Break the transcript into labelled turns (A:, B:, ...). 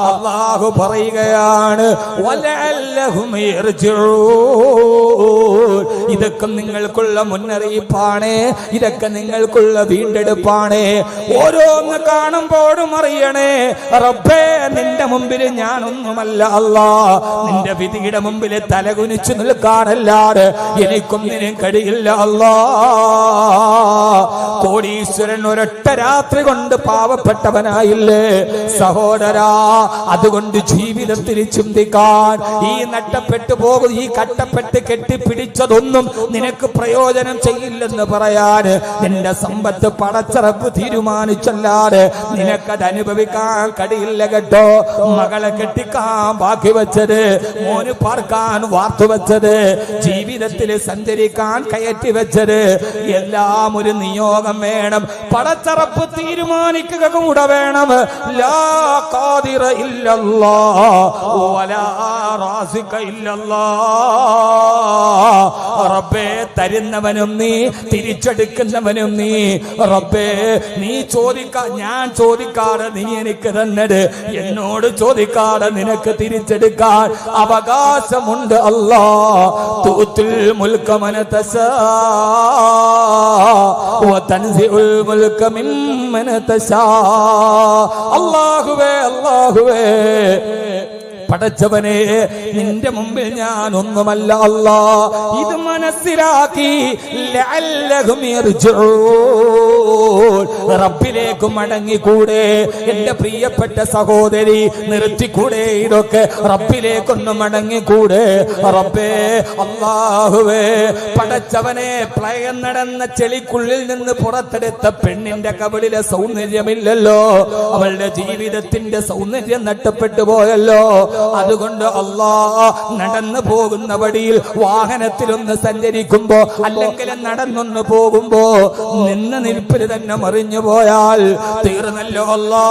A: അല്ലാഹു പറയുകയാണ് വലഅല്ലഹും യർജിഊൻ. ഇതൊക്കെ നിങ്ങൾക്കുള്ള മുന്നറിയിപ്പാണ്, ഇതൊക്കെ നിങ്ങൾക്കുള്ള വീണ്ടെടുപ്പാണ്. ഓരോന്ന് കാണുമ്പോഴും അറിയണേ, റബ്ബേ നിന്റെ മുമ്പിൽ ഞാനൊന്നുമല്ല അല്ലാ, നിന്റെ വിധിയുടെ മുമ്പിൽ തലകുനിച്ചു നിൽക്കാനല്ലാതെ എനിക്കൊന്നിനും കഴിയില്ല അല്ലാ. കോടീശ്വരൻ ഒരൊറ്റ രാത്രി കൊണ്ട് പാവപ്പെട്ടവനായില്ലേ സഹോദരാ? അതുകൊണ്ട് ജീവിതത്തിൽ ചിന്തിക്കാൻ, ഈ നഷ്ടപ്പെട്ടു പോകും, ഈ കട്ടപ്പെട്ട് കെട്ടിപ്പിടിച്ചതൊന്നും നിനക്ക് പ്രയോജനം ചെയ്യില്ലെന്ന് പറയാൻ നിന്റെ സമ്പത്ത് പടച്ചറപ്പ് തീരുമാനിച്ചല്ലാതെ നിനക്കത് അനുഭവിക്കാൻ കഴിയില്ല കേട്ടോ. മകളെ കെട്ടിക്കാൻ ബാക്കി വെച്ചത്, മോന് പാർക്കാൻ വാർത്തു വെച്ചത്, ജീവിതത്തിൽ സഞ്ചരിക്കാൻ കയറ്റി വെച്ചത്, എല്ലാം ഒരു നിയോഗം വേണം, പടച്ചറപ്പ് തീരുമാനിക്കുക കൂടെ വേണം. ലാ ഖാദിറ ഇല്ലല്ലാഹ് വലാ റാസിഖ ഇല്ലല്ലാഹ്. റബ്ബേ തരുന്നവനും നീ, തിരിച്ചെടുക്കുന്നവനും നീ. റബ്ബേ നീ ഞാൻ ചോദിക്കാതെ നീ എനിക്ക് തന്നത്, എന്നോട് ചോദിക്കാതെ നിനക്ക് തിരിച്ചെടുക്കാൻ അവകാശമുണ്ട് അല്ലാ. തൂത്തുൽ മുൽക മൻ തശാ വതൻസിഉൽ മുൽക മിമ്മൻ തശാ. അല്ലാഹുവേ അല്ലാഹുവേ പടച്ചവനെ, നിന്റെ മുമ്പിൽ ഞാൻ ഒന്നുമല്ല അല്ലാ. ഇത് മനസ്സിലാക്കി ലഅല്ലഹും യർജിഊൻ, റബ്ബിലേക്ക് മടങ്ങിക്കൂടെ എന്റെ പ്രിയപ്പെട്ട സഹോദരി? നിർത്തിക്കൂടെ ഇതൊക്കെ? റബ്ബിലേക്കൊന്ന് മടങ്ങിക്കൂടെ? റബ്ബേ അല്ലാഹുവേ പടച്ചവനെ, പ്രളയം നടന്ന ചെളിക്കുള്ളിൽ നിന്ന് പുറത്തെടുത്ത പെണ്ണിന്റെ കവിളിലെ സൗന്ദര്യമില്ലല്ലോ, അവളുടെ ജീവിതത്തിന്റെ സൗന്ദര്യം നഷ്ടപ്പെട്ടു പോയല്ലോ. അതുകൊണ്ട് അല്ലാ, നടന്നു പോകുന്ന വഴിയിൽ വാഹനത്തിലൊന്ന് സഞ്ചരിക്കുമ്പോ, അല്ലെങ്കിൽ നടന്നൊന്ന് പോകുമ്പോ നിന്ന നിൽപ്പിൽ തന്നെ മറിഞ്ഞു പോയാൽ തീർന്നല്ലോ അല്ലാ.